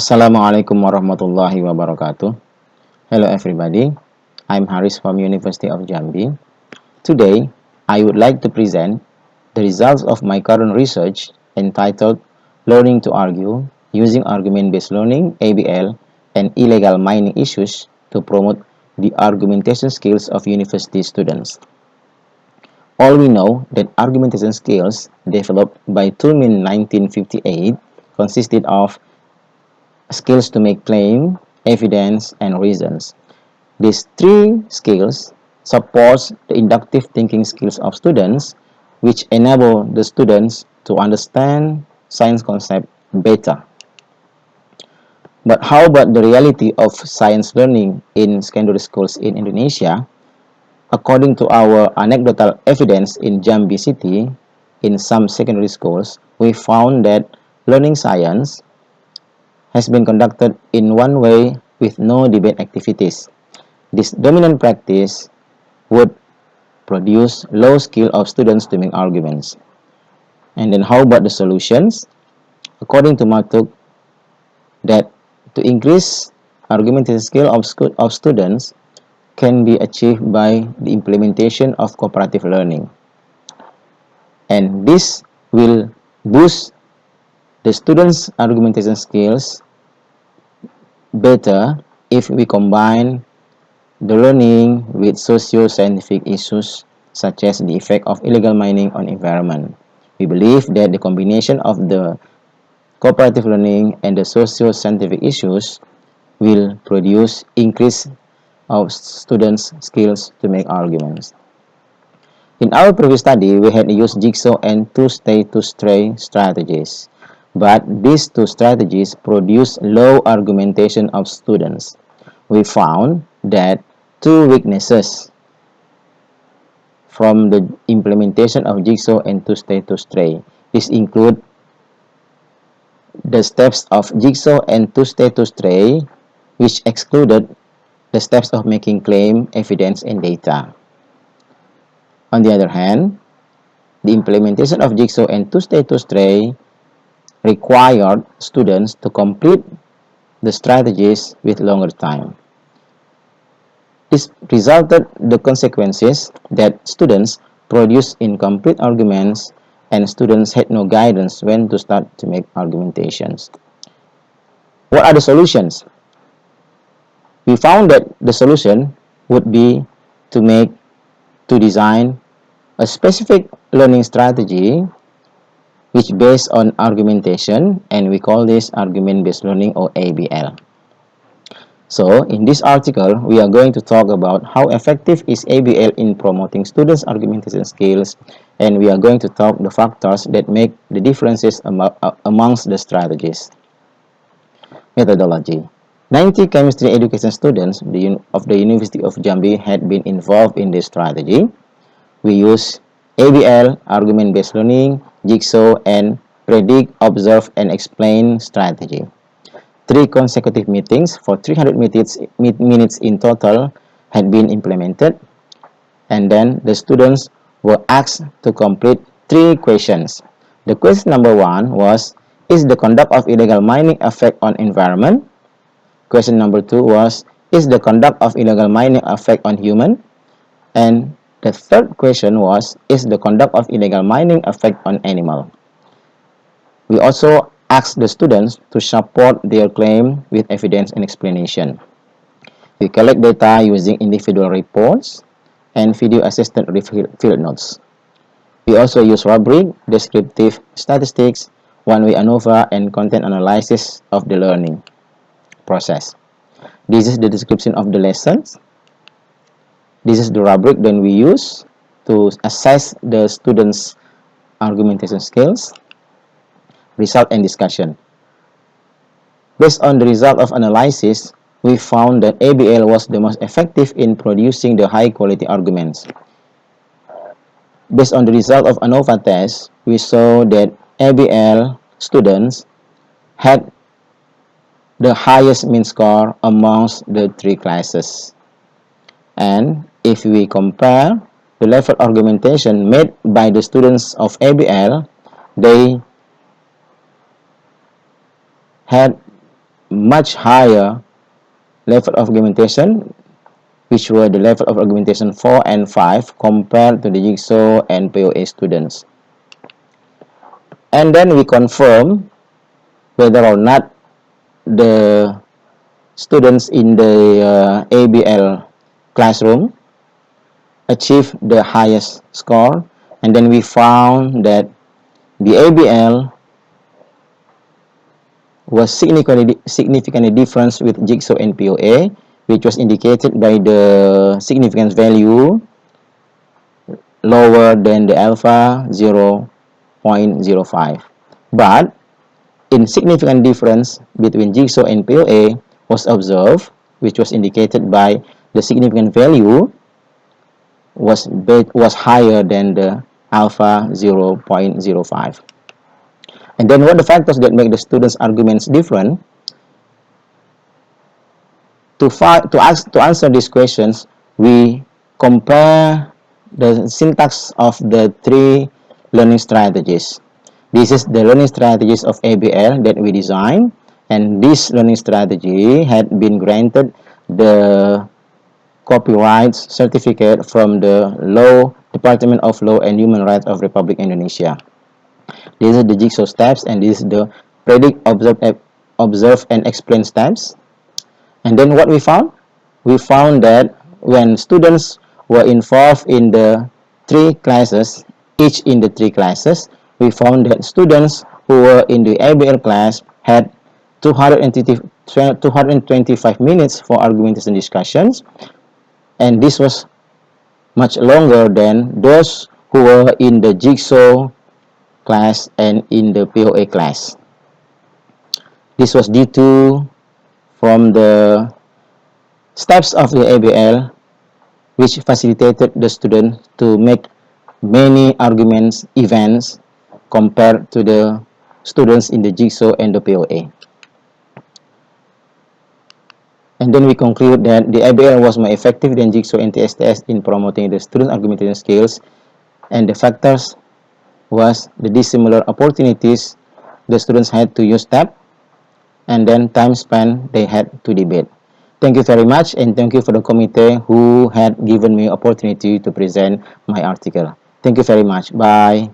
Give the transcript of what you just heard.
Assalamualaikum warahmatullahi wabarakatuh. Hello everybody, I'm Haris from University of Jambi. Today, I would like to present the results of my current research entitled Learning to Argue Using Argument-Based Learning (ABL) and Illegal Mining Issues to Promote the Argumentation Skills of University Students. All we know that argumentation skills developed by Toulmin in 1958 consisted of skills to make claim, evidence, and reasons. These three skills supports the inductive thinking skills of students, which enable the students to understand science concept better. But how about the reality of science learning in secondary schools in Indonesia? According to our anecdotal evidence in Jambi City, in some secondary schools, we found that learning science has been conducted in one way with no debate activities. This dominant practice would produce low skill of students to make arguments. And then how about the solutions? According to Matuk, that to increase argumentative skill of students can be achieved by the implementation of cooperative learning. And this will boost the students' argumentation skills better if we combine the learning with socio-scientific issues such as the effect of illegal mining on environment. We believe that the combination of the cooperative learning and the socio-scientific issues will produce increase of students' skills to make arguments. In our previous study, we had used jigsaw and two-stay-to-stray strategies, but these two strategies produce low argumentation of students. We found that two weaknesses from the implementation of jigsaw and two-stay-to-stray. This include the steps of jigsaw and two-stay-to-stray, which excluded the steps of making claim, evidence, and data. On the other hand, the implementation of jigsaw and two-stay-to-stray required students to complete the strategies with longer time. This resulted the consequences that students produced incomplete arguments and students had no guidance when to start to make argumentations. What are the solutions? We found that the solution would be to design a specific learning strategy which based on argumentation, and we call this argument-based learning or ABL. So, in this article, we are going to talk about how effective is ABL in promoting students' argumentation skills, and we are going to talk the factors that make the differences amongst the strategies. Methodology. 90 chemistry education students of the University of Jambi had been involved in this strategy. We use ABL, argument-based learning, jigsaw, and predict, observe, and explain strategy. 3 consecutive meetings for 300 minutes in total had been implemented, and then the students were asked to complete 3 questions. The question number 1 was, is the conduct of illegal mining affect on environment? Question number 2 was, is the conduct of illegal mining affect on human? And the third question was, is the conduct of illegal mining affect on animal? We also asked the students to support their claim with evidence and explanation. We collect data using individual reports and video-assisted field notes. We also use rubric, descriptive statistics, one-way ANOVA, and content analysis of the learning process. This is the description of the lessons. This is the rubric that we use to assess the students' argumentation skills, result, and discussion. Based on the result of analysis, we found that ABL was the most effective in producing the high-quality arguments. Based on the result of ANOVA test, we saw that ABL students had the highest mean score amongst the 3 classes. And if we compare the level argumentation made by the students of ABL, they had much higher level of argumentation, which were the level of argumentation 4 and 5 compared to the Jigsaw and POA students. And then we confirm whether or not the students in the ABL classroom achieve the highest score, and then we found that the ABL was significantly different with Jigsaw and POA, which was indicated by the significance value lower than the alpha 0.05. But insignificant difference between Jigsaw and POA was observed, which was indicated by the significant value was higher than the alpha 0.05. And then what the factors that make the students' arguments different? To answer these questions, we compare the syntax of the three learning strategies. This is the learning strategies of ABL that we designed, and this learning strategy had been granted the copyright certificate from the Department of Law and Human Rights of Republic Indonesia. This is the Jigsaw steps, and this is the predict, observe and explain steps. And then what we found? We found that when students were involved in the three classes, each in the three classes, we found that students who were in the ABL class had 225 minutes for argumentation discussions, and this was much longer than those who were in the Jigsaw class and in the POA class. This was due to from the steps of the ABL, which facilitated the student to make many arguments events compared to the students in the Jigsaw and the POA. And then we conclude that the ABL was more effective than Jigsaw and TSTS in promoting the student argumentation skills, and the factors was the dissimilar opportunities the students had to use TAP, and then time spent they had to debate. Thank you very much, and thank you for the committee who had given me opportunity to present my article. Thank you very much. Bye.